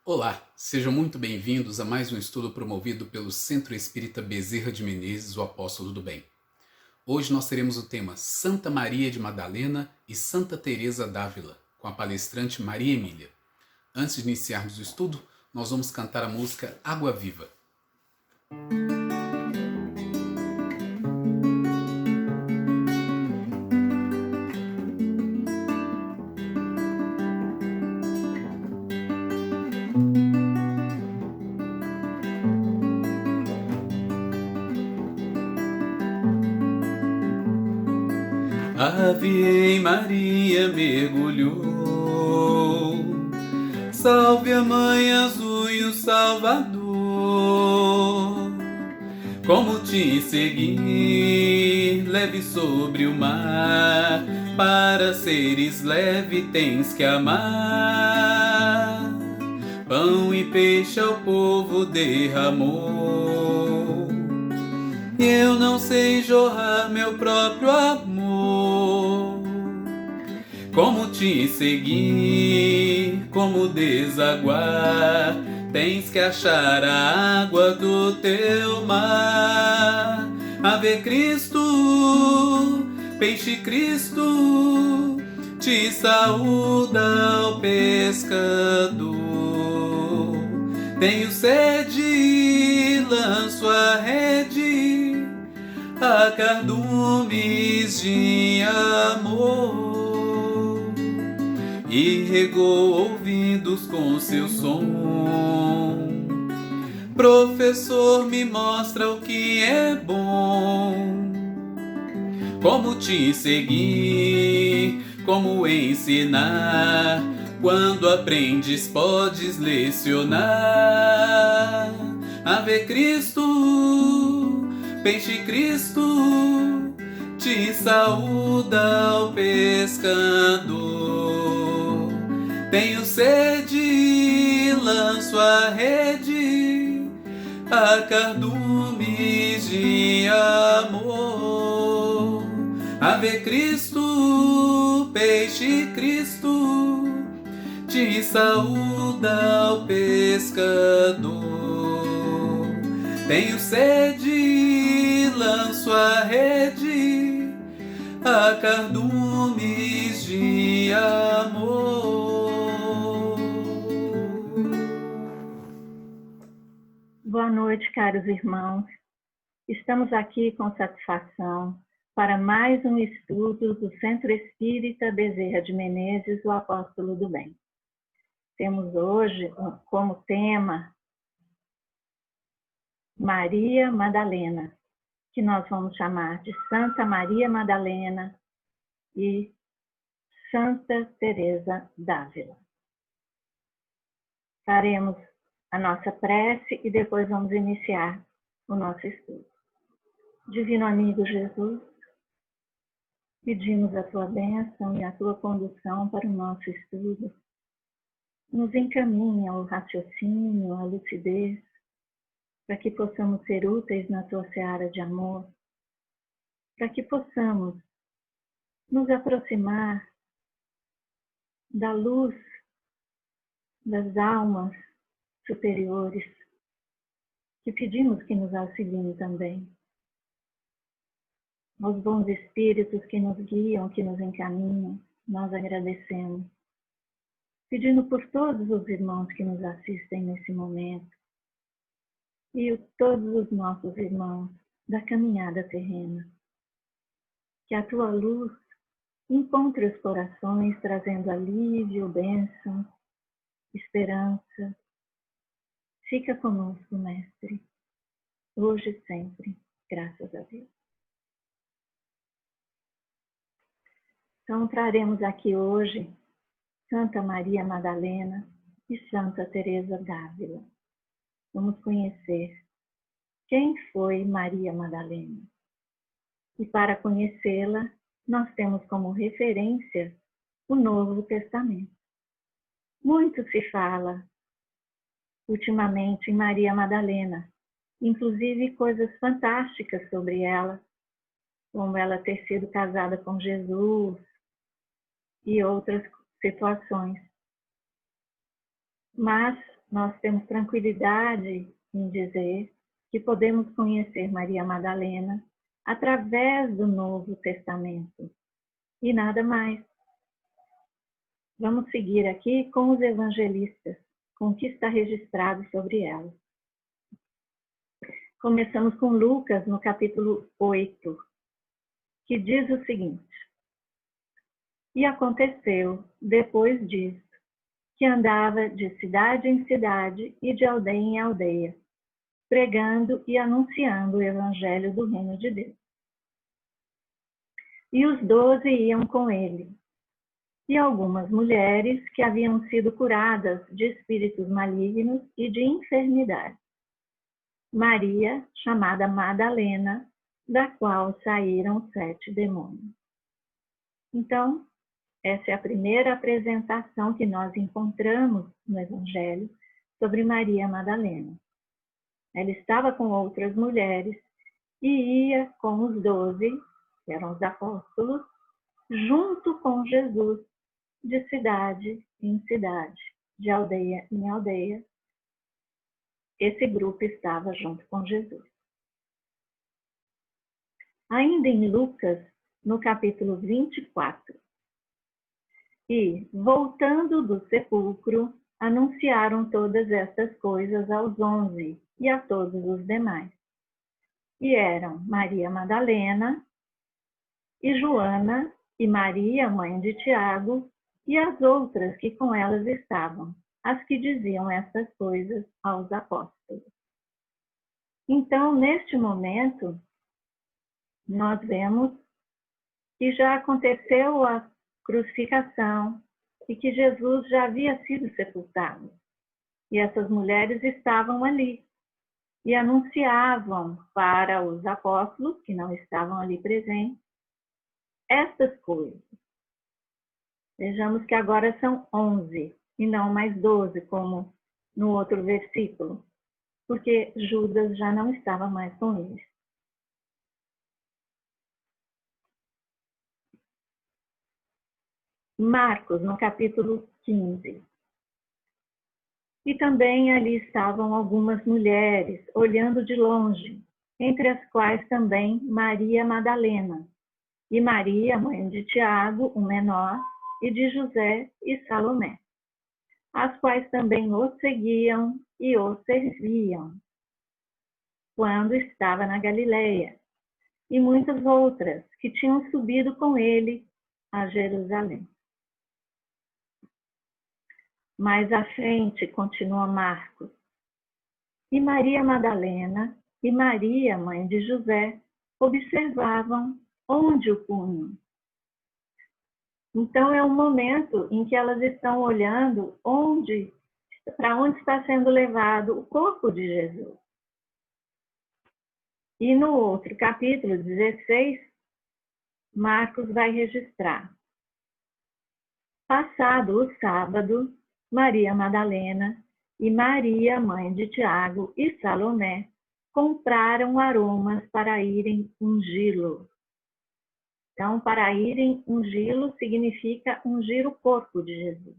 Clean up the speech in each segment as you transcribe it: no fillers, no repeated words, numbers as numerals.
Olá, sejam muito bem-vindos a mais um estudo promovido pelo Centro Espírita Bezerra de Menezes, o Apóstolo do Bem. Hoje nós teremos o tema Santa Maria de Madalena e Santa Teresa d'Ávila, com a palestrante Maria Emília. Antes de iniciarmos o estudo, nós vamos cantar a música Água Viva. Ave Maria mergulhou, salve a Mãe Azul e o Salvador. Como te seguir, leve sobre o mar, para seres leve tens que amar. Pão e peixe ao povo derramou, e eu não sei jorrar meu próprio amor. Como te seguir, como desaguar, tens que achar a água do teu mar. Ave Cristo, peixe Cristo, te saúda o pescador. Tenho sede, lanço a rede, a cardumes de amor, e regou ouvidos com seu som. Professor, me mostra o que é bom. Como te seguir, como ensinar, quando aprendes podes lecionar. Ave Cristo, peixe Cristo, te saúda o pescador. Tenho sede, lanço a rede, a cardumes de amor. Ave Cristo, peixe Cristo, te saúda o pescador. Tenho sede, lanço a rede, a cardumes de amor. Boa noite, caros irmãos. Estamos aqui com satisfação para mais um estudo do Centro Espírita Bezerra de Menezes, o Apóstolo do Bem. Temos hoje como tema Maria Madalena, que nós vamos chamar de Santa Maria Madalena e Santa Teresa d'Ávila. Faremos a nossa prece e depois vamos iniciar o nosso estudo. Divino amigo Jesus, pedimos a tua bênção e a tua condução para o nosso estudo. Nos encaminha ao raciocínio, à lucidez, para que possamos ser úteis na tua seara de amor, para que possamos nos aproximar da luz das almas superiores, que pedimos que nos auxiliem também. Aos bons espíritos que nos guiam, que nos encaminham, nós agradecemos. Pedindo por todos os irmãos que nos assistem nesse momento e todos os nossos irmãos da caminhada terrena. Que a tua luz encontre os corações, trazendo alívio, bênção, esperança. Fica conosco, Mestre, hoje e sempre, graças a Deus. Então, traremos aqui hoje Santa Maria Madalena e Santa Teresa d'Ávila. Vamos conhecer quem foi Maria Madalena. E para conhecê-la, nós temos como referência o Novo Testamento. Muito se fala ultimamente em Maria Madalena, inclusive coisas fantásticas sobre ela, como ela ter sido casada com Jesus e outras situações. Mas nós temos tranquilidade em dizer que podemos conhecer Maria Madalena através do Novo Testamento e nada mais. Vamos seguir aqui com os evangelistas, com o que está registrado sobre ela. Começamos com Lucas, no capítulo 8, que diz o seguinte: E aconteceu, depois disso, que andava de cidade em cidade e de aldeia em aldeia, pregando e anunciando o evangelho do reino de Deus. E os 12 iam com ele, e algumas mulheres que haviam sido curadas de espíritos malignos e de enfermidade. Maria, chamada Madalena, da qual saíram 7 demônios. Então, essa é a primeira apresentação que nós encontramos no Evangelho sobre Maria Madalena. Ela estava com outras mulheres e ia com os 12, que eram os apóstolos, junto com Jesus, de cidade em cidade, de aldeia em aldeia. Esse grupo estava junto com Jesus. Ainda em Lucas, no capítulo 24, e, voltando do sepulcro, anunciaram todas estas coisas aos 11 e a todos os demais. E eram Maria Madalena, e Joana, e Maria, mãe de Tiago, e as outras que com elas estavam, as que diziam estas coisas aos apóstolos. Então, neste momento, nós vemos que já aconteceu a crucificação e que Jesus já havia sido sepultado. E essas mulheres estavam ali e anunciavam para os apóstolos, que não estavam ali presentes, estas coisas. Vejamos que agora são 11 e não mais 12, como no outro versículo, porque Judas já não estava mais com eles. Marcos, no capítulo 15. E também ali estavam algumas mulheres, olhando de longe, entre as quais também Maria Madalena, e Maria, mãe de Tiago, o menor, e de José e Salomé, as quais também o seguiam e o serviam, quando estava na Galileia, e muitas outras que tinham subido com ele a Jerusalém. Mais à frente, continua Marcos, e Maria Madalena e Maria, mãe de José, observavam onde o punham. Então é um momento em que elas estão olhando para onde está sendo levado o corpo de Jesus. E no outro capítulo 16, Marcos vai registrar: passado o sábado, Maria Madalena e Maria, mãe de Tiago e Salomé, compraram aromas para irem ungí-lo. Então, para irem ungí-lo significa ungir o corpo de Jesus.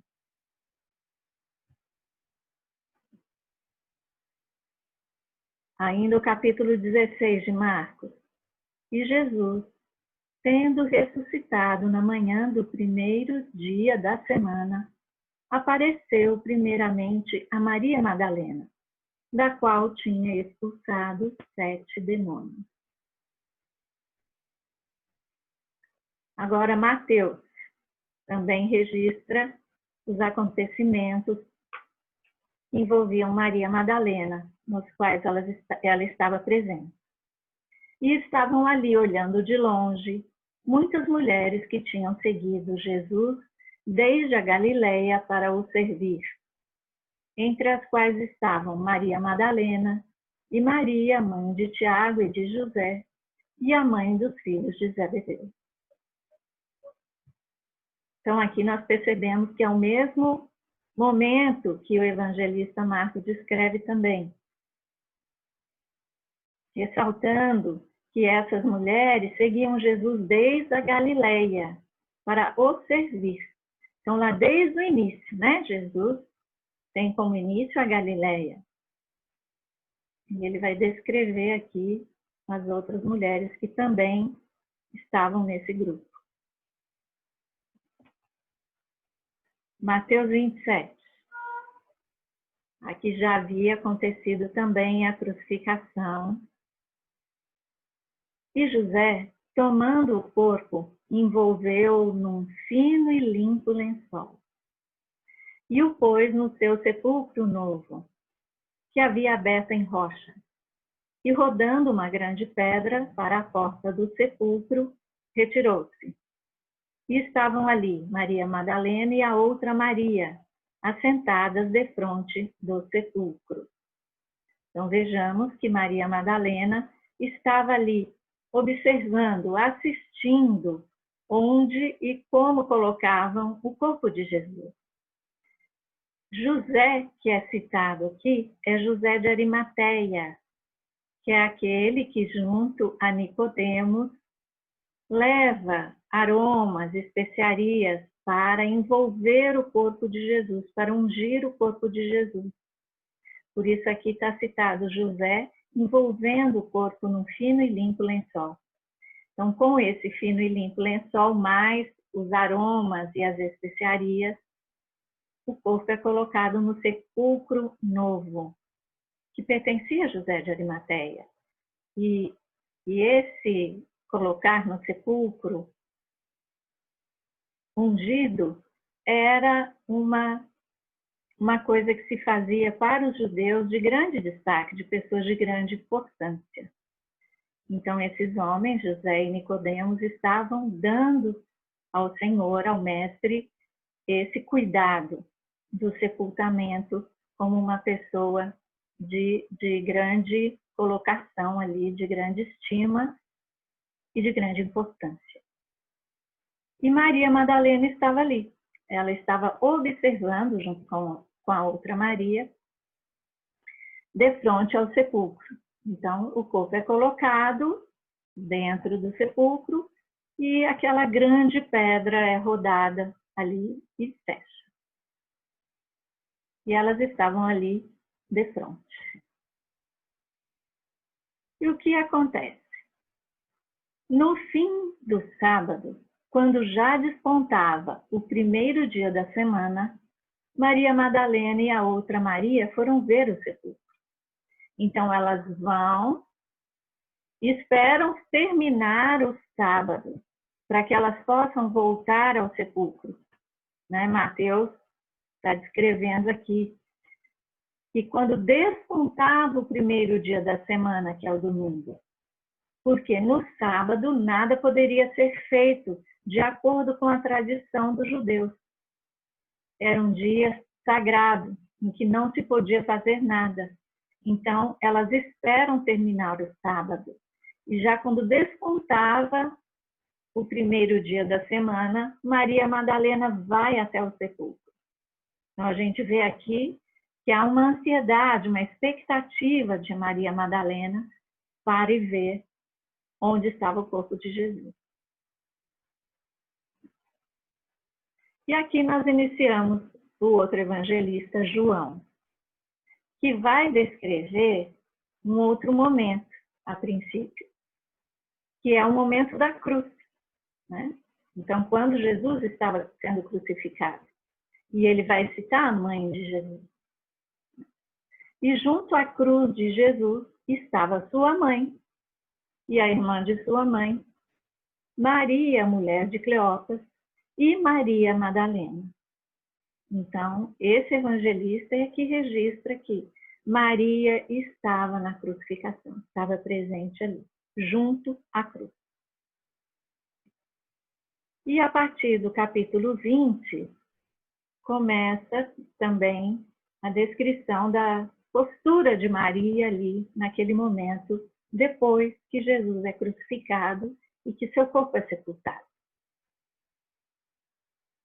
Ainda o capítulo 16 de Marcos. E Jesus, tendo ressuscitado na manhã do primeiro dia da semana, apareceu primeiramente a Maria Madalena, da qual tinha expulsado 7 demônios. Agora, Mateus também registra os acontecimentos que envolviam Maria Madalena, nos quais ela estava presente. E estavam ali, olhando de longe, muitas mulheres que tinham seguido Jesus desde a Galileia para o servir, entre as quais estavam Maria Madalena e Maria, mãe de Tiago e de José, e a mãe dos filhos de Zebedeu. Então, aqui nós percebemos que é o mesmo momento que o evangelista Marcos descreve também, ressaltando que essas mulheres seguiam Jesus desde a Galileia para o servir. Então, lá desde o início, né? Jesus tem como início a Galileia. E ele vai descrever aqui as outras mulheres que também estavam nesse grupo. Mateus 27. Aqui já havia acontecido também a crucificação. E José, tomando o corpo, envolveu-o num fino e limpo lençol e o pôs no seu sepulcro novo, que havia aberto em rocha, e rodando uma grande pedra para a porta do sepulcro, retirou-se. E estavam ali Maria Madalena e a outra Maria, assentadas defronte do sepulcro. Então vejamos que Maria Madalena estava ali, observando, assistindo onde e como colocavam o corpo de Jesus. José, que é citado aqui, é José de Arimateia, que é aquele que, junto a Nicodemos, leva aromas, especiarias para envolver o corpo de Jesus, para ungir o corpo de Jesus. Por isso aqui está citado José envolvendo o corpo num fino e limpo lençol. Então, com esse fino e limpo lençol, mais os aromas e as especiarias, o corpo é colocado no sepulcro novo, que pertencia a José de Arimateia. E esse colocar no sepulcro ungido era uma coisa que se fazia para os judeus de grande destaque, de pessoas de grande importância. Então, esses homens, José e Nicodemos, estavam dando ao Senhor, ao Mestre, esse cuidado do sepultamento como uma pessoa de grande colocação ali, de grande estima e de grande importância. E Maria Madalena estava ali. Ela estava observando, junto com a outra Maria, de frente ao sepulcro. Então, o corpo é colocado dentro do sepulcro e aquela grande pedra é rodada ali e fecha. E elas estavam ali de frente. E o que acontece? No fim do sábado, quando já despontava o primeiro dia da semana, Maria Madalena e a outra Maria foram ver o sepulcro. Então elas vão e esperam terminar o sábado, para que elas possam voltar ao sepulcro. Mateus está descrevendo aqui que quando despontava o primeiro dia da semana, que é o domingo, porque no sábado nada poderia ser feito de acordo com a tradição dos judeus. Era um dia sagrado, em que não se podia fazer nada. Então, elas esperam terminar o sábado. E já quando despontava o primeiro dia da semana, Maria Madalena vai até o sepulcro. Então, a gente vê aqui que há uma ansiedade, uma expectativa de Maria Madalena para ir ver onde estava o corpo de Jesus. E aqui nós iniciamos o outro evangelista, João, que vai descrever um outro momento, a princípio, que é o momento da cruz. Então, quando Jesus estava sendo crucificado, e ele vai citar a mãe de Jesus. E junto à cruz de Jesus estava sua mãe e a irmã de sua mãe, Maria, mulher de Cleopas, e Maria Madalena. Então, esse evangelista é que registra que Maria estava na crucificação, estava presente ali, junto à cruz. E a partir do capítulo 20, começa também a descrição da postura de Maria ali, naquele momento, depois que Jesus é crucificado e que seu corpo é sepultado.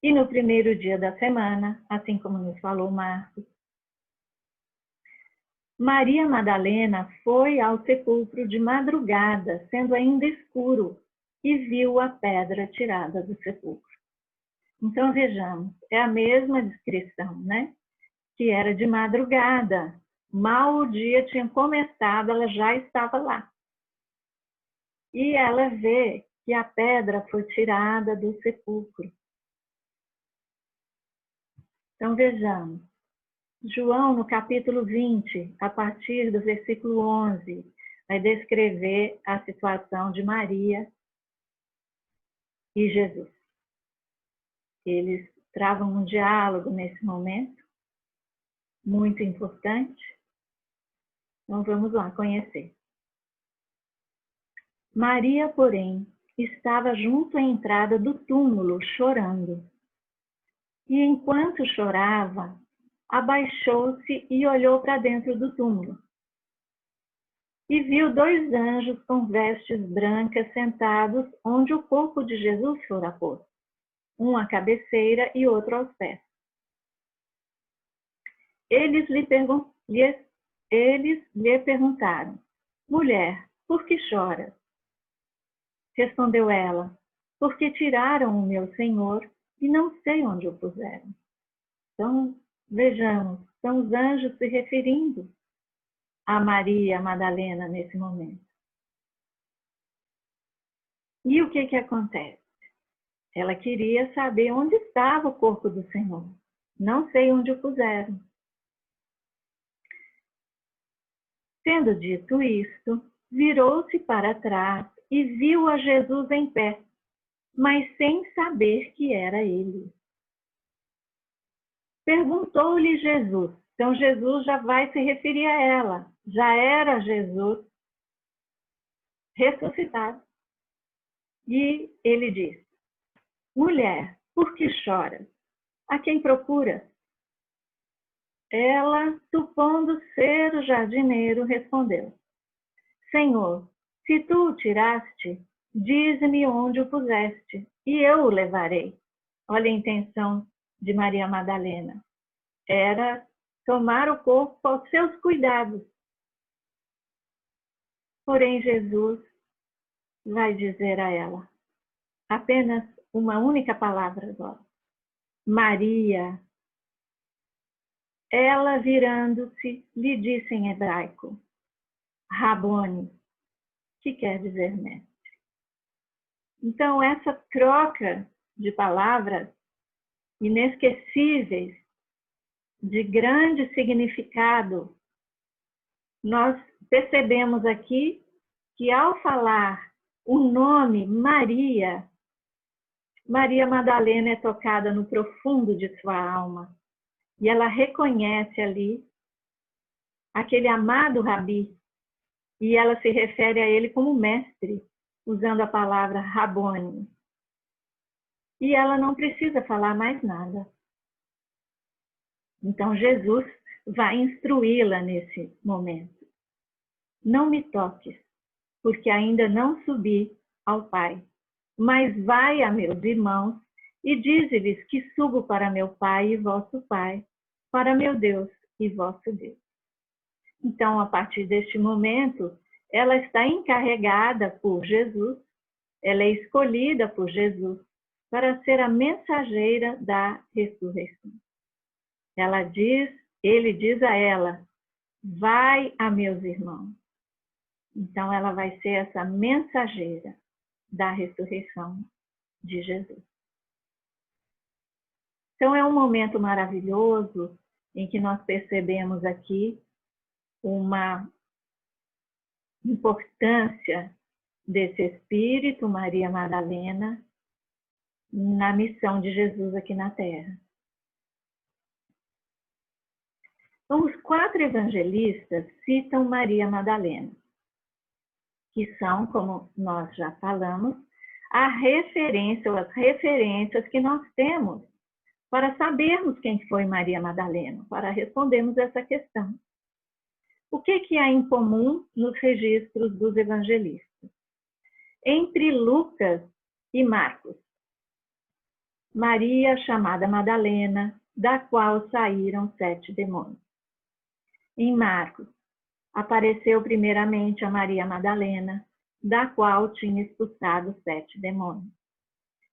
E no primeiro dia da semana, assim como nos falou Marcos, Maria Madalena foi ao sepulcro de madrugada, sendo ainda escuro, e viu a pedra tirada do sepulcro. Então vejamos, é a mesma descrição, que era de madrugada. Mal o dia tinha começado, ela já estava lá. E ela vê que a pedra foi tirada do sepulcro. Então vejamos. João, no capítulo 20, a partir do versículo 11, vai descrever a situação de Maria e Jesus. Eles travam um diálogo nesse momento, muito importante. Então vamos lá conhecer. Maria, porém, estava junto à entrada do túmulo, chorando. E enquanto chorava, abaixou-se e olhou para dentro do túmulo. E viu 2 anjos com vestes brancas sentados onde o corpo de Jesus fora posto, um à cabeceira e outro aos pés. Eles lhe perguntaram: mulher, por que choras? Respondeu ela: porque tiraram o meu Senhor e não sei onde o puseram. Então, vejamos, são os anjos se referindo a Maria Madalena nesse momento. E o que acontece? Ela queria saber onde estava o corpo do Senhor. Não sei onde o puseram. Tendo dito isto, virou-se para trás e viu a Jesus em pé, mas sem saber que era ele. Perguntou-lhe Jesus. Então Jesus já vai se referir a ela. Já era Jesus ressuscitado. E ele diz: mulher, por que choras? A quem procuras? Ela, supondo ser o jardineiro, respondeu: Senhor, se tu o tiraste, dize-me onde o puseste, e eu o levarei. Olha a intenção de Maria Madalena. Era tomar o corpo aos seus cuidados. Porém, Jesus vai dizer a ela apenas uma única palavra agora: Maria. Ela, virando-se, lhe disse em hebraico: Rabone, que quer dizer mestre. Então, essa troca de palavras inesquecíveis, de grande significado, nós percebemos aqui que ao falar o nome Maria, Maria Madalena é tocada no profundo de sua alma e ela reconhece ali aquele amado Rabi e ela se refere a ele como mestre, usando a palavra Rabone. E ela não precisa falar mais nada. Então Jesus vai instruí-la nesse momento. Não me toques, porque ainda não subi ao Pai, mas vai a meus irmãos e dize-lhes que subo para meu Pai e vosso Pai, para meu Deus e vosso Deus. Então, a partir deste momento, ela está encarregada por Jesus, ela é escolhida por Jesus para ser a mensageira da ressurreição. Ele diz a ela: vai a meus irmãos. Então, ela vai ser essa mensageira da ressurreição de Jesus. Então, é um momento maravilhoso em que nós percebemos aqui uma importância desse Espírito, Maria Madalena, na missão de Jesus aqui na Terra. Então, os 4 evangelistas citam Maria Madalena, que são, como nós já falamos, a referência ou as referências que nós temos para sabermos quem foi Maria Madalena, para respondermos essa questão. O que há em comum nos registros dos evangelistas? Entre Lucas e Marcos, Maria, chamada Madalena, da qual saíram 7 demônios. Em Marcos, apareceu primeiramente a Maria Madalena, da qual tinha expulsado 7 demônios.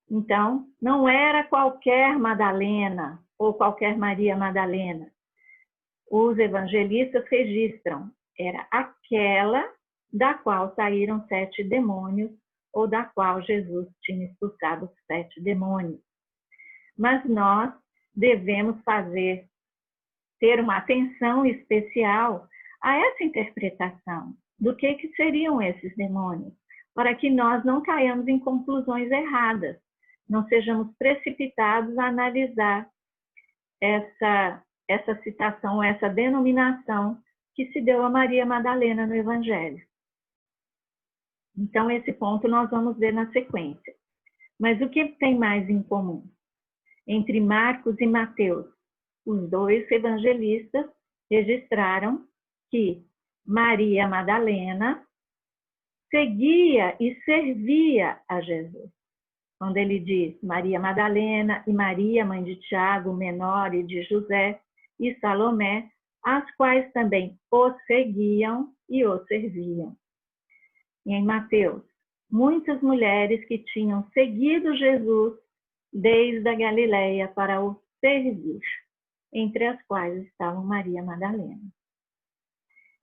Então, não era qualquer Madalena ou qualquer Maria Madalena. os evangelistas registram, era aquela da qual saíram 7 demônios, ou da qual Jesus tinha expulsado os 7 demônios. Mas nós devemos ter uma atenção especial a essa interpretação do que seriam esses demônios, para que nós não caiamos em conclusões erradas, não sejamos precipitados a analisar essa citação, essa denominação que se deu a Maria Madalena no Evangelho. Então, esse ponto nós vamos ver na sequência. Mas o que tem mais em comum? Entre Marcos e Mateus, os 2 evangelistas registraram que Maria Madalena seguia e servia a Jesus. Quando ele diz Maria Madalena e Maria, mãe de Tiago, menor, e de José e Salomé, as quais também o seguiam e o serviam. E em Mateus, muitas mulheres que tinham seguido Jesus desde a Galileia para o servir, entre as quais estavam Maria Madalena.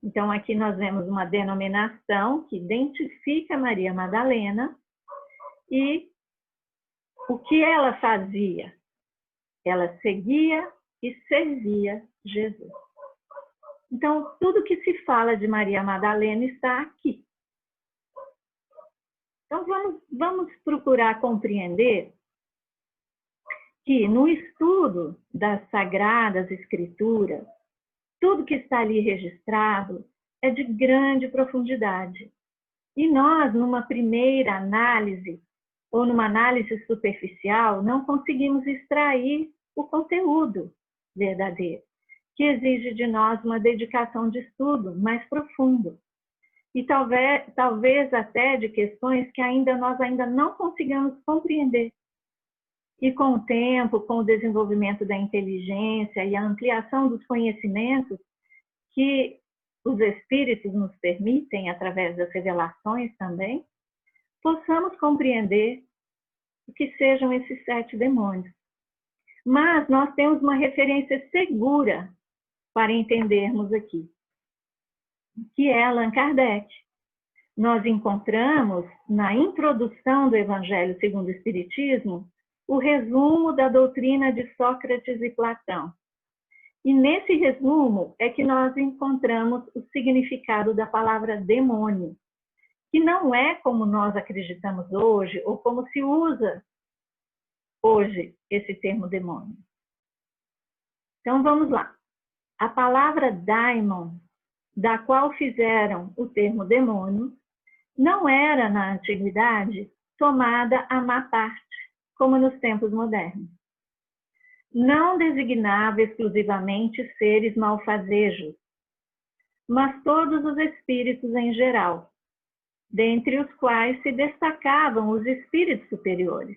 Então, aqui nós vemos uma denominação que identifica Maria Madalena e o que ela fazia? Ela seguia e servia Jesus. Então, tudo que se fala de Maria Madalena está aqui. Então, vamos procurar compreender que no estudo das Sagradas Escrituras, tudo que está ali registrado é de grande profundidade. E nós, numa primeira análise, ou numa análise superficial, não conseguimos extrair o conteúdo verdadeiro, que exige de nós uma dedicação de estudo mais profundo. E talvez até de questões que nós ainda não consigamos compreender. E com o tempo, com o desenvolvimento da inteligência e a ampliação dos conhecimentos que os Espíritos nos permitem, através das revelações também, possamos compreender o que sejam esses 7 demônios. Mas nós temos uma referência segura para entendermos aqui, que é Allan Kardec. Nós encontramos na introdução do Evangelho segundo o Espiritismo o resumo da doutrina de Sócrates e Platão. E nesse resumo é que nós encontramos o significado da palavra demônio, que não é como nós acreditamos hoje, ou como se usa hoje esse termo demônio. Então vamos lá. A palavra daimon, da qual fizeram o termo demônio, não era na antiguidade tomada a má parte, como nos tempos modernos. Não designava exclusivamente seres malfazejos, mas todos os espíritos em geral, dentre os quais se destacavam os espíritos superiores,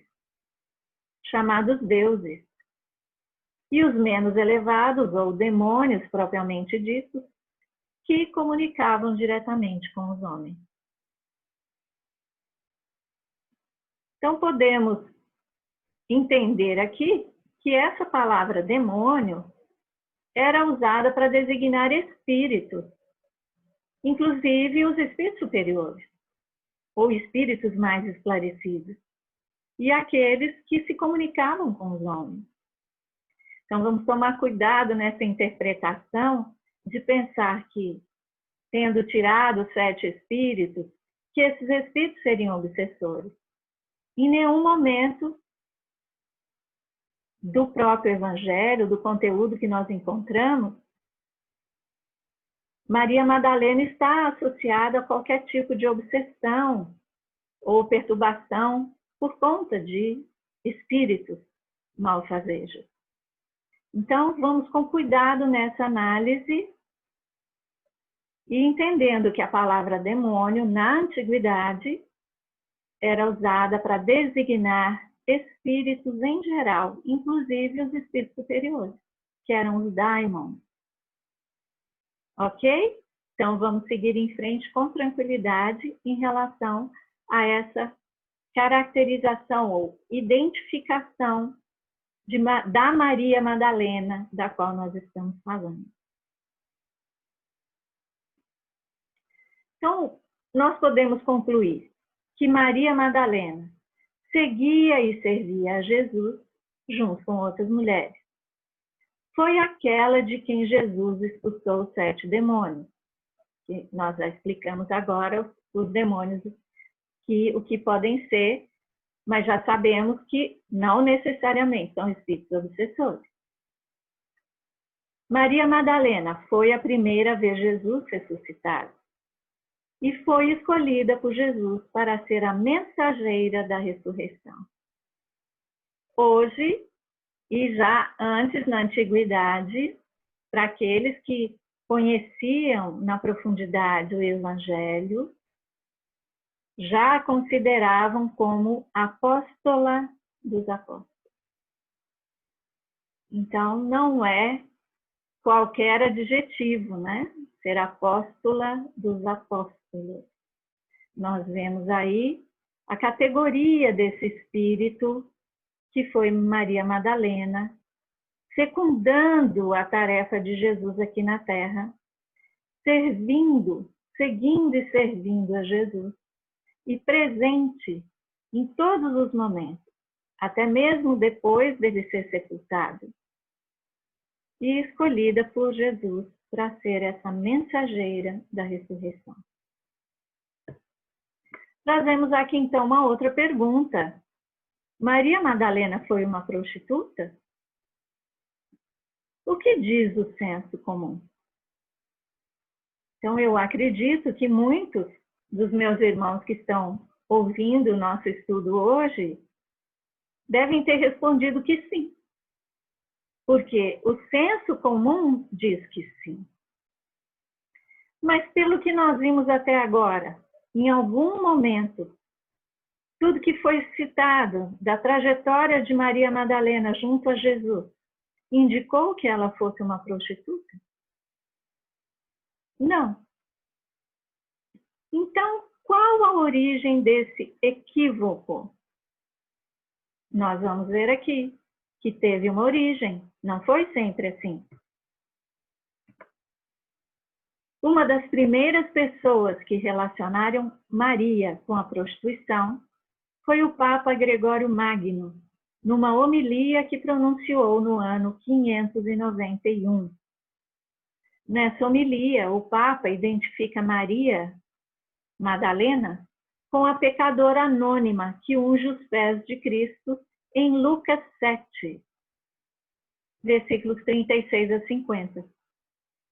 chamados deuses, e os menos elevados, ou demônios propriamente ditos, que comunicavam diretamente com os homens. Então, podemos entender aqui que essa palavra demônio era usada para designar espíritos, inclusive os espíritos superiores, ou espíritos mais esclarecidos, e aqueles que se comunicavam com os homens. Então, vamos tomar cuidado nessa interpretação de pensar que, tendo tirado os 7 espíritos, que esses espíritos seriam obsessores. Em nenhum momento do próprio Evangelho, do conteúdo que nós encontramos, Maria Madalena está associada a qualquer tipo de obsessão ou perturbação por conta de espíritos malfazejos. Então, vamos com cuidado nessa análise e entendendo que a palavra demônio, na antiguidade, era usada para designar espíritos em geral, inclusive os espíritos superiores, que eram os daimons. Ok? Então, vamos seguir em frente com tranquilidade em relação a essa caracterização ou identificação da Maria Madalena, da qual nós estamos falando. Então, nós podemos concluir que Maria Madalena seguia e servia a Jesus junto com outras mulheres. Foi aquela de quem Jesus expulsou os 7 demônios. Que nós já explicamos agora os demônios, o que podem ser, mas já sabemos que não necessariamente são espíritos obsessores. Maria Madalena foi a primeira a ver Jesus ressuscitado e foi escolhida por Jesus para ser a mensageira da ressurreição. Hoje, e já antes na antiguidade, para aqueles que conheciam na profundidade o Evangelho, já a consideravam como apóstola dos apóstolos. Então, não é qualquer adjetivo, né? Ser apóstola dos apóstolos. Nós vemos aí a categoria desse espírito que foi Maria Madalena, secundando a tarefa de Jesus aqui na Terra, seguindo e servindo a Jesus, e presente em todos os momentos, até mesmo depois dele ser sepultado, e escolhida por Jesus para ser essa mensageira da ressurreição. Trazemos aqui então uma outra pergunta. Maria Madalena foi uma prostituta? O que diz o senso comum? Então, eu acredito que muitos dos meus irmãos que estão ouvindo o nosso estudo hoje devem ter respondido que sim. Porque o senso comum diz que sim. Mas pelo que nós vimos até agora, em algum momento, tudo que foi citado da trajetória de Maria Madalena junto a Jesus indicou que ela fosse uma prostituta? Não. Então, qual a origem desse equívoco? Nós vamos ver aqui que teve uma origem, não foi sempre assim. Uma das primeiras pessoas que relacionaram Maria com a prostituição foi o Papa Gregório Magno, numa homilia que pronunciou no ano 591. Nessa homilia, o Papa identifica Maria Madalena com a pecadora anônima que unge os pés de Cristo em Lucas 7, versículos 36 a 50.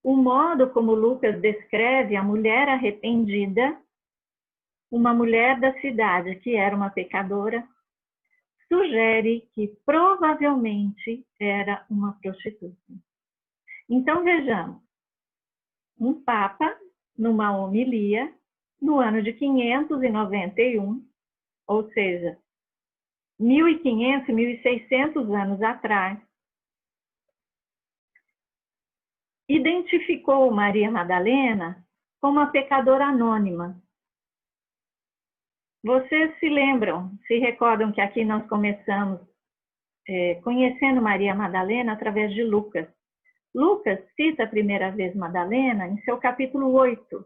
O modo como Lucas descreve a mulher arrependida, uma mulher da cidade que era uma pecadora, sugere que provavelmente era uma prostituta. Então vejamos, um papa, numa homilia, no ano de 591, ou seja, 1.500, 1.600 anos atrás, identificou Maria Madalena como uma pecadora anônima. Vocês se lembram, se recordam que aqui nós começamos conhecendo Maria Madalena através de Lucas. Lucas cita a primeira vez Madalena em seu capítulo 8.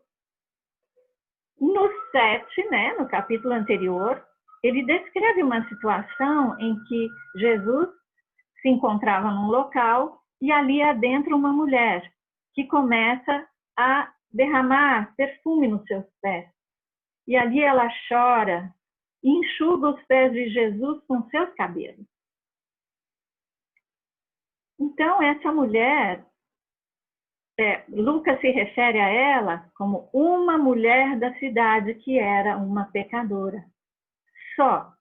No 7, no capítulo anterior, ele descreve uma situação em que Jesus se encontrava num local e ali adentra uma mulher que começa a derramar perfume nos seus pés. E ali ela chora e enxuga os pés de Jesus com seus cabelos. Então, essa mulher, Lucas se refere a ela como uma mulher da cidade que era uma pecadora. Só.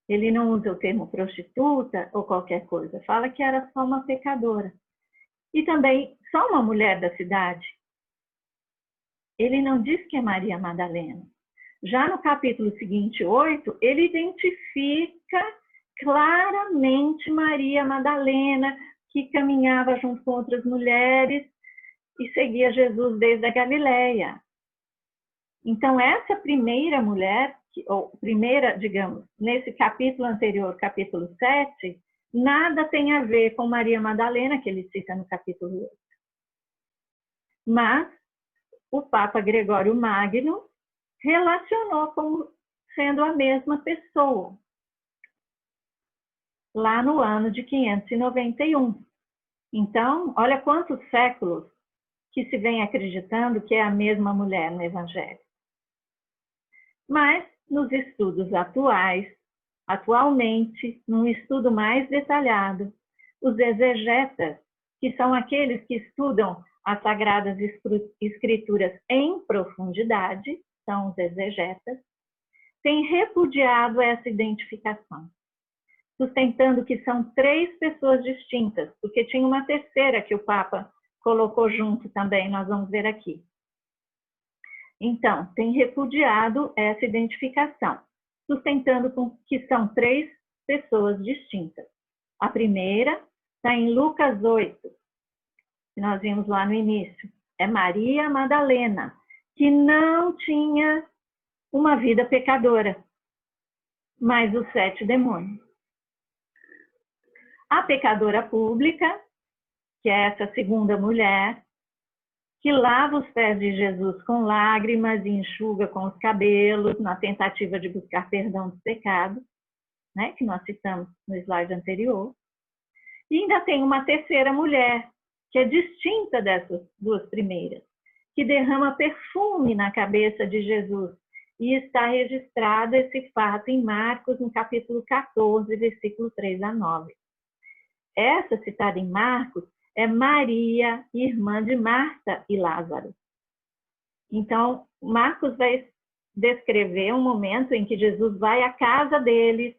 Ele não usa o termo prostituta ou qualquer coisa. Fala que era só uma pecadora. E também só uma mulher da cidade. Ele não diz que é Maria Madalena. Já no capítulo seguinte, 8, ele identifica claramente Maria Madalena, que caminhava junto com outras mulheres e seguia Jesus desde a Galileia. Então, essa primeira mulher, ou primeira, digamos, nesse capítulo anterior, capítulo 7, nada tem a ver com Maria Madalena, que ele cita no capítulo 8. Mas o Papa Gregório Magno relacionou como sendo a mesma pessoa, lá no ano de 591. Então, olha quantos séculos que se vem acreditando que é a mesma mulher no Evangelho. Mas, nos estudos atualmente, num estudo mais detalhado, os exegetas, que são aqueles que estudam as Sagradas Escrituras em profundidade, são os exegetas, têm repudiado essa identificação, sustentando que são 3 pessoas distintas, porque tinha uma terceira que o Papa colocou junto também, nós vamos ver aqui. Então, tem repudiado essa identificação, sustentando que são 3 pessoas distintas. A primeira está em Lucas 8, que nós vimos lá no início. É Maria Madalena, que não tinha uma vida pecadora, mas os 7 demônios. A pecadora pública, que é essa segunda mulher, que lava os pés de Jesus com lágrimas e enxuga com os cabelos, na tentativa de buscar perdão dos pecados, né, que nós citamos no slide anterior. E ainda tem uma terceira mulher, que é distinta dessas 2 primeiras, que derrama perfume na cabeça de Jesus. E está registrado esse fato em Marcos, no capítulo 14, versículo 3 a 9. Essa citada em Marcos é Maria, irmã de Marta e Lázaro. Então, Marcos vai descrever um momento em que Jesus vai à casa deles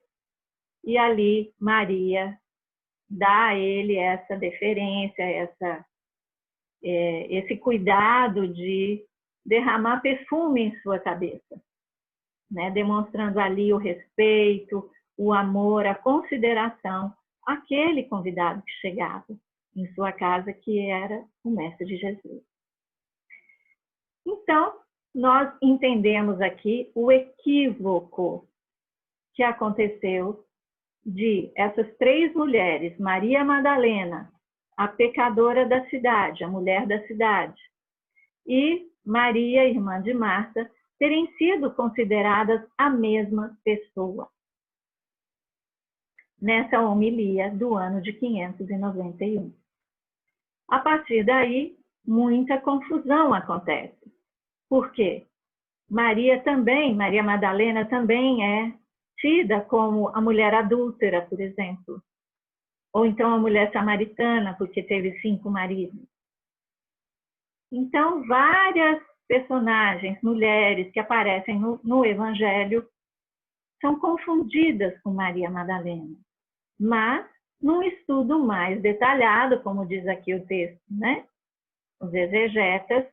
e ali Maria dá a ele essa deferência, esse cuidado de derramar perfume em sua cabeça, né? Demonstrando ali o respeito, o amor, a consideração àquele convidado que chegava em sua casa, que era o mestre de Jesus. Então, nós entendemos aqui o equívoco que aconteceu de essas 3 mulheres, Maria Madalena, a pecadora da cidade, a mulher da cidade, e Maria, irmã de Marta, terem sido consideradas a mesma pessoa, nessa homilia do ano de 591. A partir daí, muita confusão acontece. Por quê? Maria Madalena também é tida como a mulher adúltera, por exemplo. Ou então a mulher samaritana, porque teve 5 maridos. Então, várias personagens, mulheres que aparecem no Evangelho, são confundidas com Maria Madalena. Mas, num estudo mais detalhado, como diz aqui o texto, né? Os exegetas,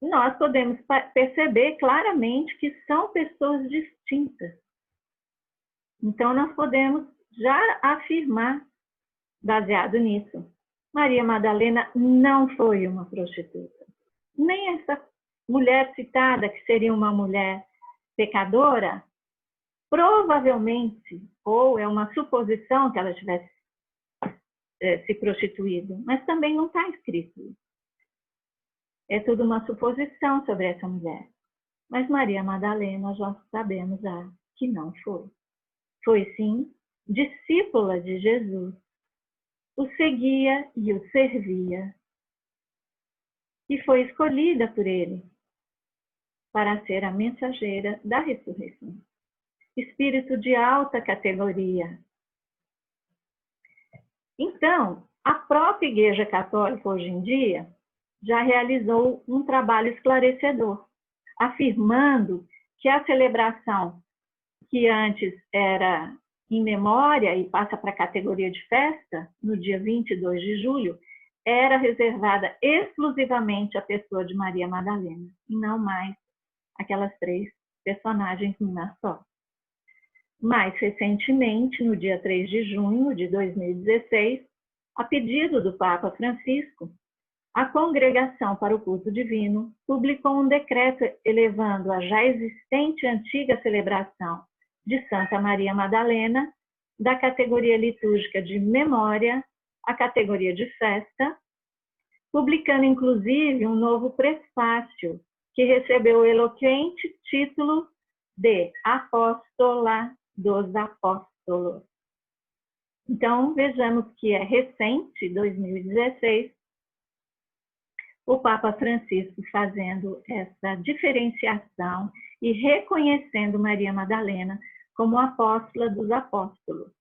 nós podemos perceber claramente que são pessoas distintas. Então, nós podemos já afirmar, baseado nisso, Maria Madalena não foi uma prostituta. Nem essa mulher citada, que seria uma mulher pecadora, provavelmente, ou é uma suposição que ela tivesse se prostituído, mas também não está escrito isso. É tudo uma suposição sobre essa mulher. Mas Maria Madalena, nós sabemos que não foi. Foi, sim, discípula de Jesus. O seguia e o servia. E foi escolhida por ele para ser a mensageira da ressurreição. Espírito de alta categoria. Então, a própria Igreja Católica, hoje em dia, já realizou um trabalho esclarecedor, afirmando que a celebração que antes era em memória e passa para a categoria de festa, no dia 22 de julho, era reservada exclusivamente à pessoa de Maria Madalena, e não mais aquelas 3 personagens numa só. Mais recentemente, no dia 3 de junho de 2016, a pedido do Papa Francisco, a Congregação para o Culto Divino publicou um decreto elevando a já existente antiga celebração de Santa Maria Madalena da categoria litúrgica de memória à categoria de festa, publicando inclusive um novo prefácio, que recebeu o eloquente título de Apóstola dos Apóstolos. Então, vejamos que é recente, 2016, o Papa Francisco fazendo essa diferenciação e reconhecendo Maria Madalena como apóstola dos apóstolos.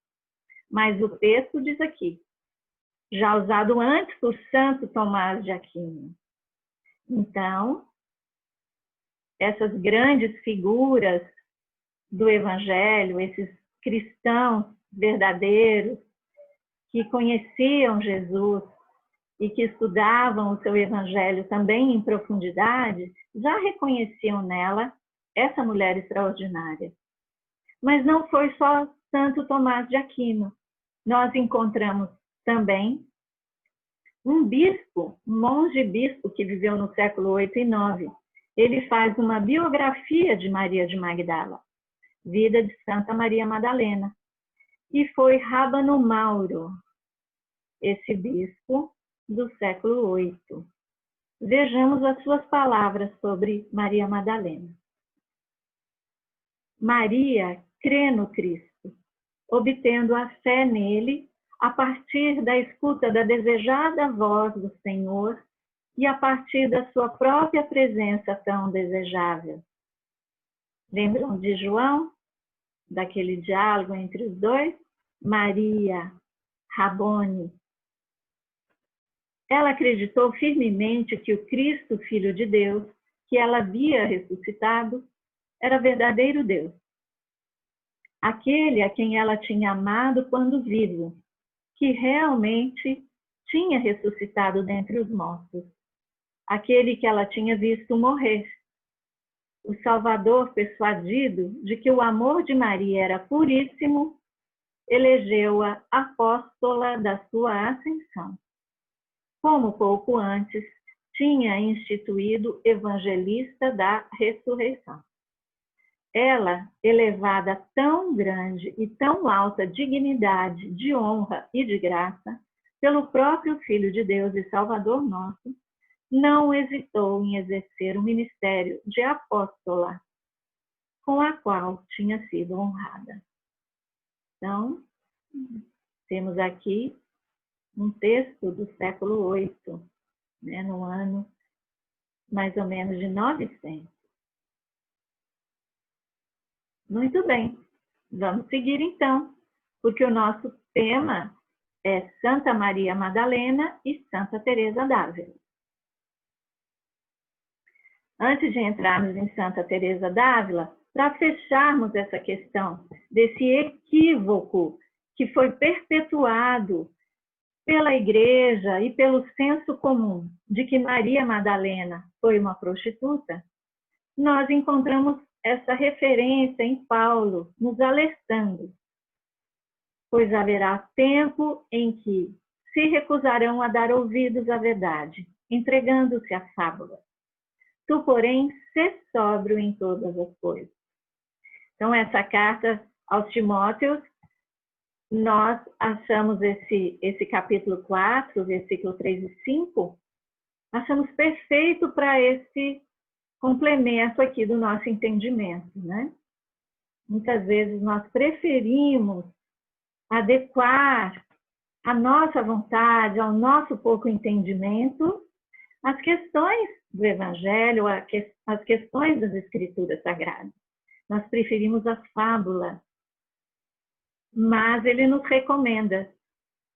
Mas o texto diz aqui, já usado antes por Santo Tomás de Aquino. Então, essas grandes figuras do Evangelho, esses cristãos verdadeiros que conheciam Jesus e que estudavam o seu Evangelho também em profundidade, já reconheciam nela essa mulher extraordinária. Mas não foi só Santo Tomás de Aquino. Nós encontramos também um bispo, um monge-bispo que viveu no século 8 e 9. Ele faz uma biografia de Maria de Magdala, vida de Santa Maria Madalena. E foi Rábano Mauro, esse bispo do século 8. Vejamos as suas palavras sobre Maria Madalena. Maria crê no Cristo, obtendo a fé nele a partir da escuta da desejada voz do Senhor e a partir da sua própria presença tão desejável. Lembram de João? Daquele diálogo entre os dois? Maria, Rabone. Ela acreditou firmemente que o Cristo, Filho de Deus, que ela havia ressuscitado, era verdadeiro Deus. Aquele a quem ela tinha amado quando vivo, que realmente tinha ressuscitado dentre os mortos. Aquele que ela tinha visto morrer. O Salvador, persuadido de que o amor de Maria era puríssimo, elegeu-a apóstola da sua ascensão. Como pouco antes tinha instituído evangelista da ressurreição. Ela, elevada a tão grande e tão alta dignidade de honra e de graça, pelo próprio Filho de Deus e Salvador nosso, não hesitou em exercer o ministério de apóstola, com a qual tinha sido honrada. Então, temos aqui um texto do século VIII, no ano mais ou menos de 900. Muito bem, vamos seguir então, porque o nosso tema é Santa Maria Madalena e Santa Teresa d'Ávila. Antes de entrarmos em Santa Teresa d'Ávila, para fecharmos essa questão desse equívoco que foi perpetuado pela Igreja e pelo senso comum de que Maria Madalena foi uma prostituta, nós encontramos essa referência em Paulo, nos alertando. Pois haverá tempo em que se recusarão a dar ouvidos à verdade, entregando-se à fábula. Tu, porém, sê sóbrio em todas as coisas. Então, essa carta aos Timóteos, nós achamos esse capítulo 4, versículo 3 e 5, achamos perfeito para esse complemento aqui do nosso entendimento, né? Muitas vezes nós preferimos adequar a nossa vontade, ao nosso pouco entendimento, as questões do Evangelho, as questões das Escrituras Sagradas. Nós preferimos a fábula, mas ele nos recomenda,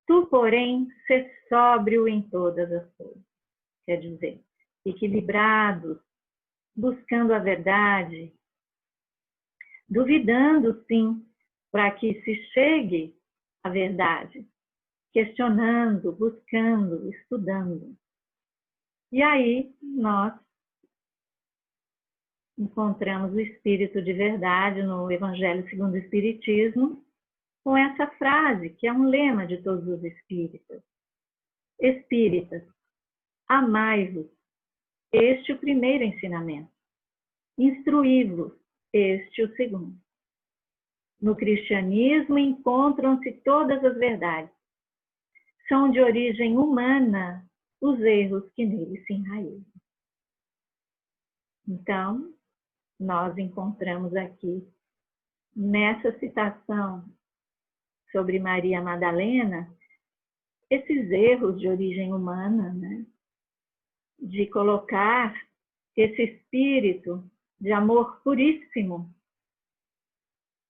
tu, porém, sê sóbrio em todas as coisas. Quer dizer, equilibrados, buscando a verdade, duvidando, sim, para que se chegue à verdade, questionando, buscando, estudando. E aí nós encontramos o Espírito de verdade no Evangelho segundo o Espiritismo, com essa frase, que é um lema de todos os espíritas. Espíritas, amai-vos, este o primeiro ensinamento. Instruí-vos, este o segundo. No cristianismo encontram-se todas as verdades. São de origem humana os erros que nele se enraizam. Então, nós encontramos aqui, nessa citação sobre Maria Madalena, esses erros de origem humana, né? De colocar esse espírito de amor puríssimo,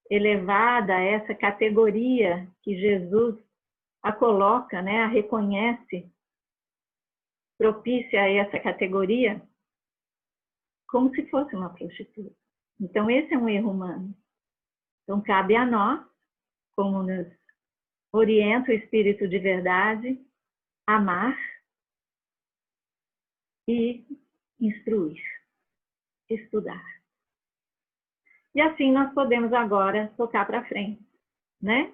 elevada a essa categoria que Jesus a coloca, né? A reconhece, propicia a essa categoria, como se fosse uma prostituta. Então, esse é um erro humano. Então, cabe a nós, como nos orienta o Espírito de verdade, amar e instruir, estudar. E assim nós podemos agora tocar para frente, né?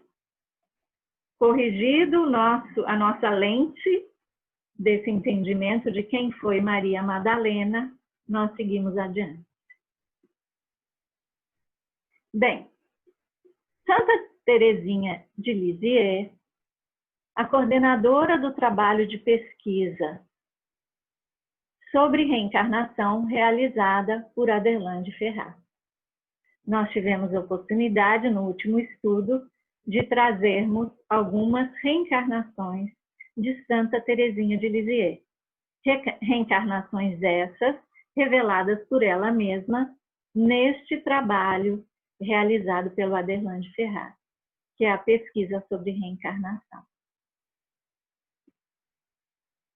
Corrigido a nossa lente desse entendimento de quem foi Maria Madalena, nós seguimos adiante. Bem, Santa Teresinha de Lisieux, a coordenadora do trabalho de pesquisa sobre reencarnação realizada por Aderlan Ferraz. Nós tivemos a oportunidade, no último estudo, de trazermos algumas reencarnações de Santa Teresinha de Lisieux. Reencarnações essas reveladas por ela mesma neste trabalho realizado pelo Aderlan Ferraz, que é a pesquisa sobre reencarnação.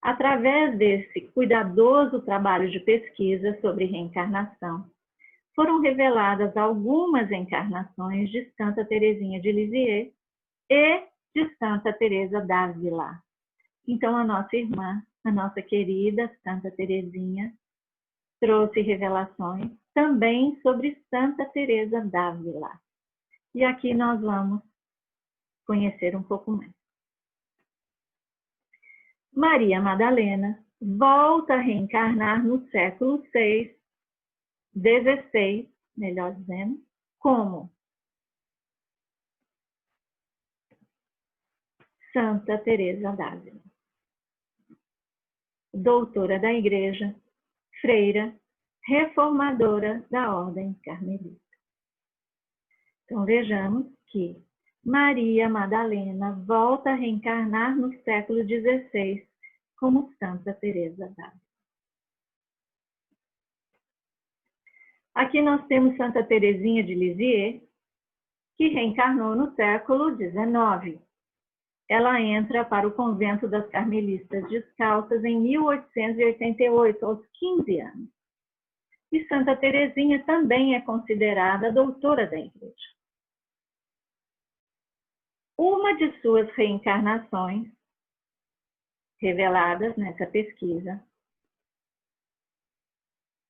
Através desse cuidadoso trabalho de pesquisa sobre reencarnação, foram reveladas algumas encarnações de Santa Teresinha de Lisieux e de Santa Teresa d'Ávila. Então, a nossa irmã, a nossa querida Santa Teresinha, trouxe revelações também sobre Santa Teresa d'Ávila. E aqui nós vamos conhecer um pouco mais. Maria Madalena volta a reencarnar no século XVI, melhor dizendo, como Santa Teresa d'Ávila, doutora da Igreja, freira, reformadora da Ordem Carmelita. Então vejamos que Maria Madalena volta a reencarnar no século XVI como Santa Teresa d'Ávila. Aqui nós temos Santa Teresinha de Lisieux, que reencarnou no século XIX. Ela entra para o convento das Carmelistas Descalças em 1888, aos 15 anos. E Santa Teresinha também é considerada doutora da Igreja. Uma de suas reencarnações, reveladas nessa pesquisa,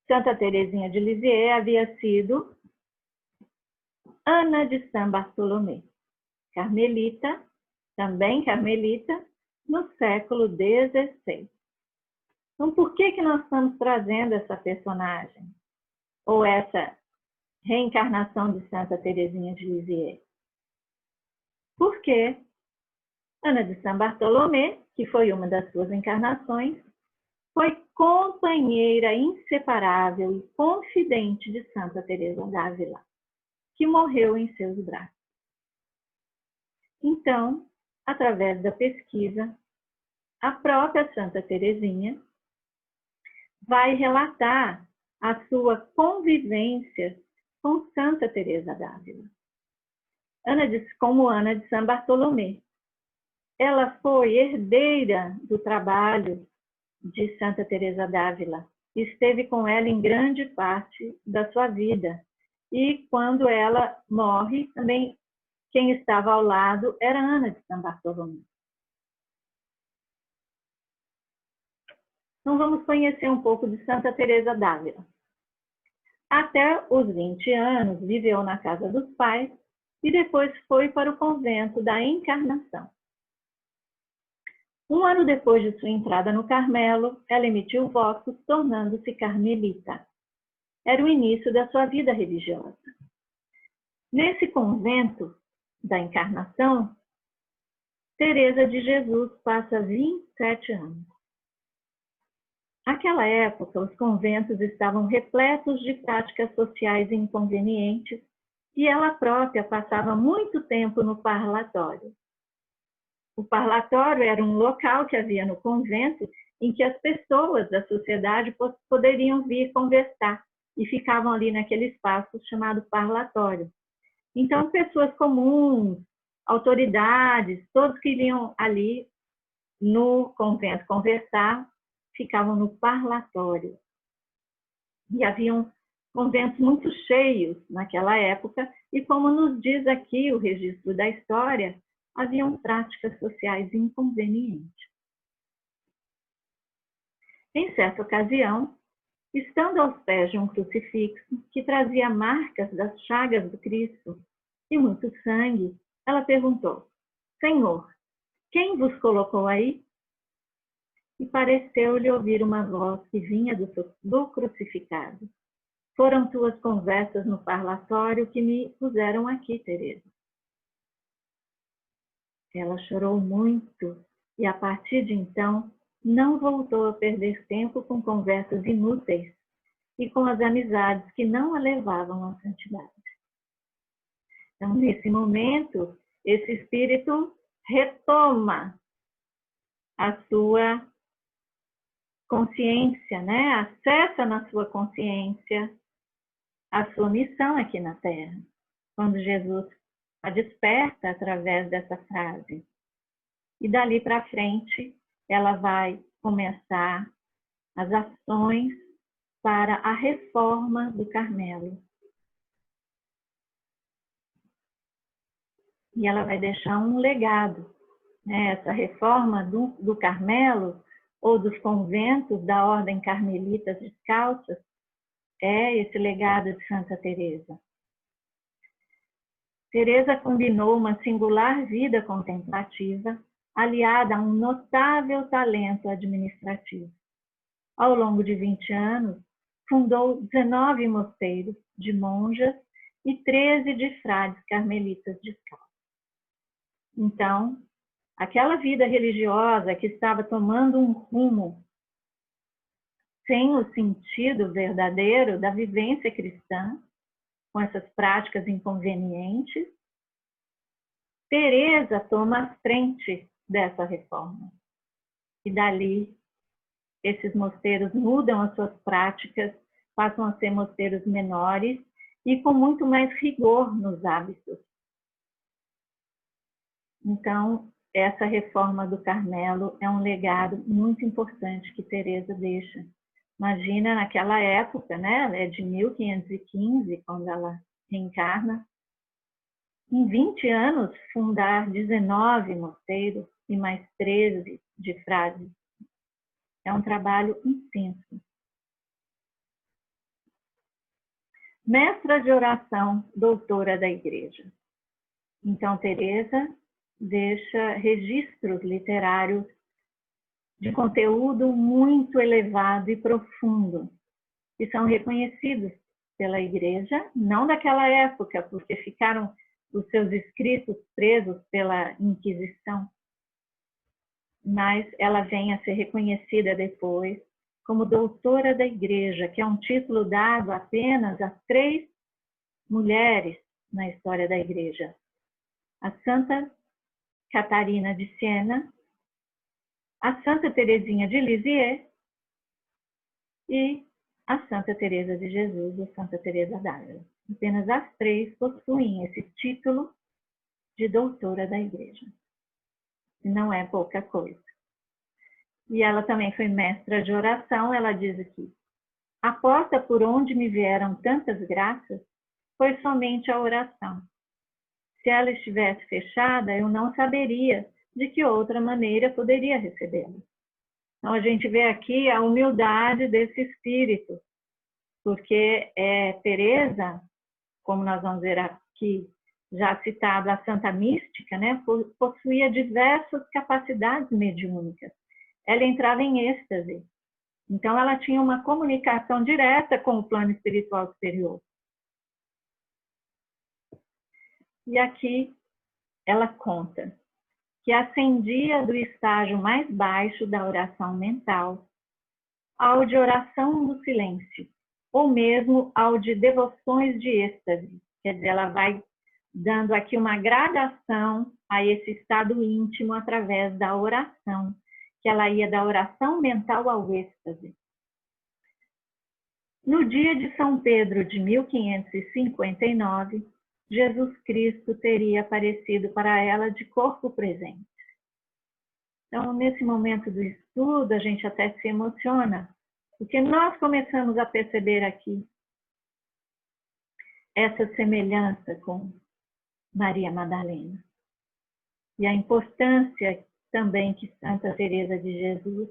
Santa Teresinha de Lisieux havia sido Ana de São Bartolomé, carmelita, também carmelita, no século XVI. Então, por que nós estamos trazendo essa personagem? Ou essa reencarnação de Santa Teresinha de Lisieux? Porque Ana de São Bartolomé, que foi uma das suas encarnações, foi companheira inseparável e confidente de Santa Teresa d'Ávila, que morreu em seus braços. Então, através da pesquisa, a própria Santa Teresinha vai relatar a sua convivência com Santa Teresa d'Ávila. Como Ana de São Bartolomé. Ela foi herdeira do trabalho de Santa Teresa d'Ávila. Esteve com ela em grande parte da sua vida. E quando ela morre, também quem estava ao lado era Ana de São Bartolomé. Então vamos conhecer um pouco de Santa Teresa d'Ávila. Até os 20 anos viveu na casa dos pais e depois foi para o convento da Encarnação. Um ano depois de sua entrada no Carmelo, ela emitiu votos, tornando-se carmelita. Era o início da sua vida religiosa. Nesse convento da Encarnação, Teresa de Jesus passa 27 anos. Naquela época, os conventos estavam repletos de práticas sociais inconvenientes e ela própria passava muito tempo no parlatório. O parlatório era um local que havia no convento em que as pessoas da sociedade poderiam vir conversar e ficavam ali naquele espaço chamado parlatório. Então, pessoas comuns, autoridades, todos que iriam ali no convento conversar, ficavam no parlatório. E haviam conventos muito cheios naquela época, e como nos diz aqui o registro da história, haviam práticas sociais inconvenientes. Em certa ocasião, estando aos pés de um crucifixo que trazia marcas das chagas do Cristo e muito sangue, ela perguntou: Senhor, quem vos colocou aí? E pareceu-lhe ouvir uma voz que vinha do crucificado. Foram tuas conversas no parlatório que me puseram aqui, Teresa. Ela chorou muito e, a partir de então, não voltou a perder tempo com conversas inúteis e com as amizades que não a levavam à santidade. Então, nesse momento, esse espírito retoma a sua consciência, né? Acessa na sua consciência a sua missão aqui na Terra. Quando Jesus a desperta através dessa frase. E dali para frente, ela vai começar as ações para a reforma do Carmelo. E ela vai deixar um legado. Né? Essa reforma do Carmelo, ou dos conventos da Ordem Carmelitas Descalças, é esse legado de Santa Teresa. Teresa combinou uma singular vida contemplativa, aliada a um notável talento administrativo. Ao longo de 20 anos, fundou 19 mosteiros de monjas e 13 de frades carmelitas descalços. Então, aquela vida religiosa que estava tomando um rumo sem o sentido verdadeiro da vivência cristã, com essas práticas inconvenientes, Teresa toma a frente dessa reforma. E dali, esses mosteiros mudam as suas práticas, passam a ser mosteiros menores e com muito mais rigor nos hábitos. Então, essa reforma do Carmelo é um legado muito importante que Teresa deixa. Imagina naquela época, né? Ela é de 1515, quando ela reencarna. Em 20 anos, fundar 19 mosteiros e mais 13 de frades. É um trabalho intenso. Mestra de oração, doutora da Igreja. Então, Teresa deixa registros literários de conteúdo muito elevado e profundo, que são reconhecidos pela Igreja, não daquela época, porque ficaram os seus escritos presos pela Inquisição, mas ela vem a ser reconhecida depois como doutora da Igreja, que é um título dado apenas a 3 mulheres na história da Igreja. A Santa Catarina de Siena, a Santa Teresinha de Lisieux e a Santa Teresa de Jesus e Santa Teresa d'Ávila. Apenas as 3 possuem esse título de doutora da Igreja. E não é pouca coisa. E ela também foi mestra de oração. Ela diz aqui: a porta por onde me vieram tantas graças foi somente a oração. Se ela estivesse fechada, eu não saberia de que outra maneira poderia recebê-la. Então, a gente vê aqui a humildade desse espírito, porque Teresa, como nós vamos ver aqui, já citado a Santa Mística, né, possuía diversas capacidades mediúnicas. Ela entrava em êxtase. Então, ela tinha uma comunicação direta com o plano espiritual superior. E aqui ela conta que ascendia do estágio mais baixo da oração mental ao de oração do silêncio, ou mesmo ao de devoções de êxtase. Quer dizer, ela vai dando aqui uma gradação a esse estado íntimo através da oração, que ela ia da oração mental ao êxtase. No dia de São Pedro de 1559, Jesus Cristo teria aparecido para ela de corpo presente. Então, nesse momento do estudo, a gente até se emociona, porque nós começamos a perceber aqui essa semelhança com Maria Madalena. E a importância também que Santa Teresa de Jesus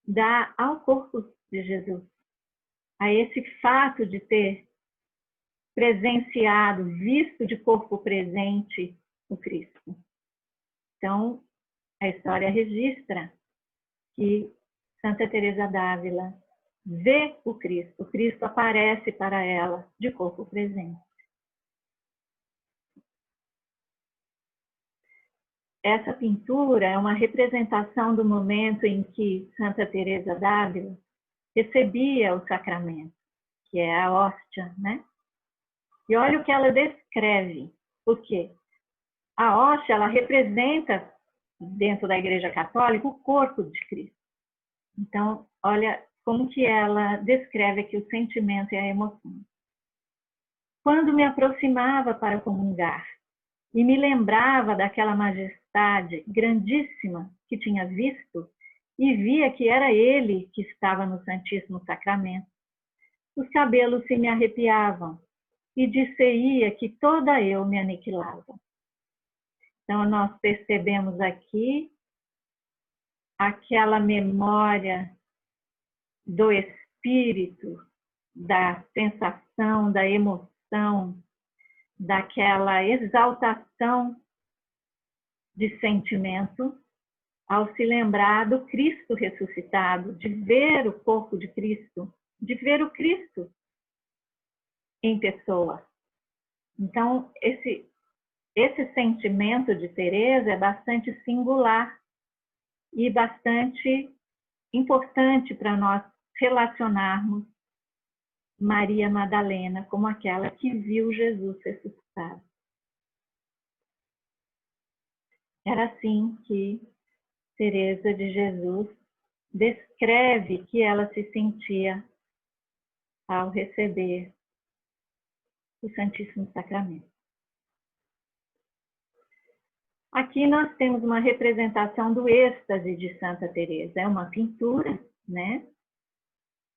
dá ao corpo de Jesus, a esse fato de ter presenciado, visto de corpo presente o Cristo. Então, a história registra que Santa Teresa d'Ávila vê o Cristo aparece para ela de corpo presente. Essa pintura é uma representação do momento em que Santa Teresa d'Ávila recebia o sacramento, que é a hóstia, né? E olha o que ela descreve, porque a hóstia, ela representa, dentro da Igreja Católica, o corpo de Cristo. Então, olha como que ela descreve aqui o sentimento e a emoção. Quando me aproximava para comungar e me lembrava daquela majestade grandíssima que tinha visto e via que era ele que estava no Santíssimo Sacramento, os cabelos se me arrepiavam e disseia que toda eu me aniquilava. Então, nós percebemos aqui aquela memória do espírito, da sensação, da emoção, daquela exaltação de sentimento ao se lembrar do Cristo ressuscitado, de ver o corpo de Cristo, de ver o Cristo em pessoa. Então, esse sentimento de Teresa é bastante singular e bastante importante para nós relacionarmos Maria Madalena como aquela que viu Jesus ressuscitado. Era assim que Teresa de Jesus descreve que ela se sentia ao receber o Santíssimo Sacramento. Aqui nós temos uma representação do êxtase de Santa Teresa. É uma pintura, né?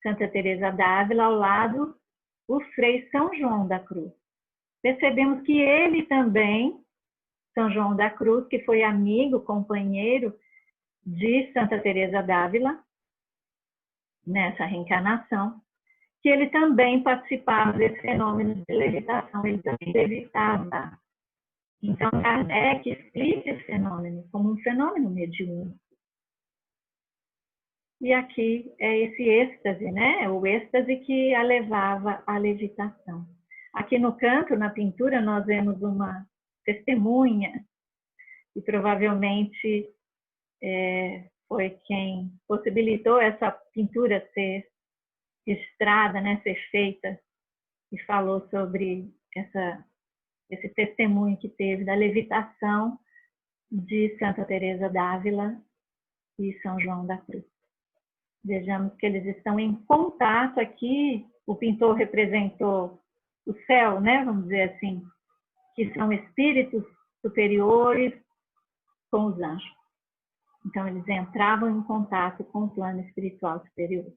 Santa Teresa d'Ávila ao lado o Frei São João da Cruz. Percebemos que ele também, São João da Cruz, que foi amigo, companheiro de Santa Teresa d'Ávila, nessa reencarnação, que ele também participava desse fenômeno de levitação, ele também levitava. Então, Kardec explica esse fenômeno como um fenômeno mediúnico. E aqui é esse êxtase, né? O êxtase que a levava à levitação. Aqui no canto, na pintura, nós vemos uma testemunha, e provavelmente foi quem possibilitou essa pintura ser registrada, né? Ser feita, e falou sobre esse testemunho que teve da levitação de Santa Teresa d'Ávila e São João da Cruz. Vejamos que eles estão em contato aqui. O pintor representou o céu, né? Vamos dizer assim, que são espíritos superiores com os anjos. Então, eles entravam em contato com o plano espiritual superior.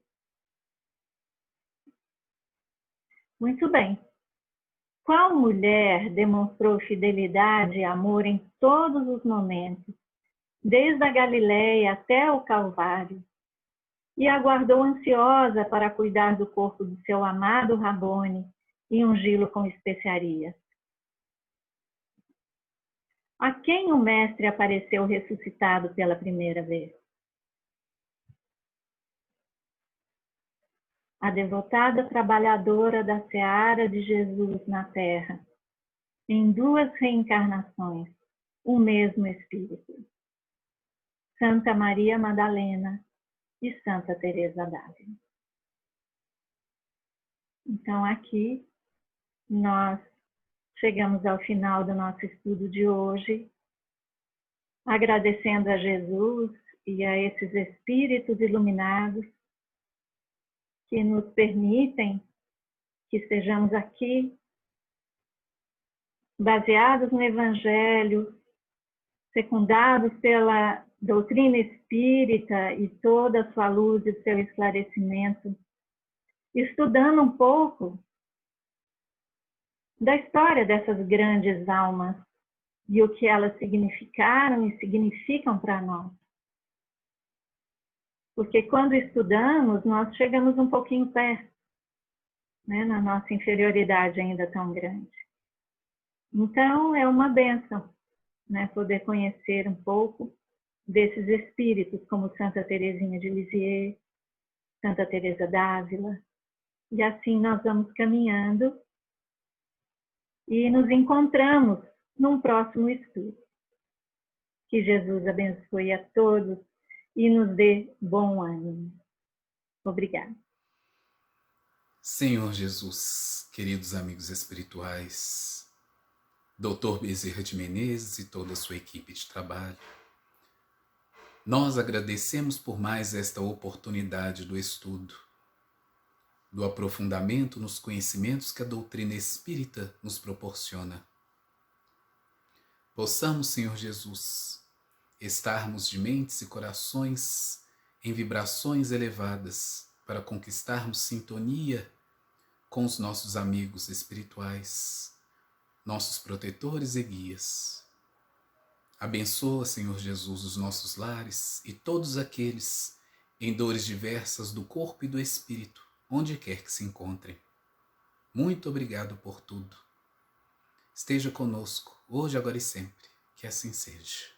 Muito bem. Qual mulher demonstrou fidelidade e amor em todos os momentos, desde a Galileia até o Calvário, e aguardou ansiosa para cuidar do corpo do seu amado Rabboni e ungí-lo com especiarias? A quem o Mestre apareceu ressuscitado pela primeira vez? A devotada trabalhadora da seara de Jesus na terra, em duas reencarnações, o mesmo Espírito. Santa Maria Madalena e Santa Teresa d'Ávila. Então, aqui nós chegamos ao final do nosso estudo de hoje, agradecendo a Jesus e a esses espíritos iluminados que nos permitem que estejamos aqui baseados no Evangelho, secundados pela doutrina espírita e toda a sua luz e seu esclarecimento, estudando um pouco da história dessas grandes almas e o que elas significaram e significam para nós. Porque quando estudamos, nós chegamos um pouquinho perto, né, na nossa inferioridade ainda tão grande. Então, é uma bênção, né, poder conhecer um pouco desses espíritos, como Santa Teresinha de Lisieux, Santa Teresa d'Ávila, e assim nós vamos caminhando e nos encontramos num próximo estudo. Que Jesus abençoe a todos e nos dê bom ânimo. Obrigada. Senhor Jesus, queridos amigos espirituais, Dr. Bezerra de Menezes e toda a sua equipe de trabalho, nós agradecemos por mais esta oportunidade do estudo, do aprofundamento nos conhecimentos que a doutrina espírita nos proporciona. Possamos, Senhor Jesus, estarmos de mentes e corações em vibrações elevadas para conquistarmos sintonia com os nossos amigos espirituais, nossos protetores e guias. Abençoa, Senhor Jesus, os nossos lares e todos aqueles em dores diversas do corpo e do espírito, onde quer que se encontrem. Muito obrigado por tudo. Esteja conosco, hoje, agora e sempre. Que assim seja.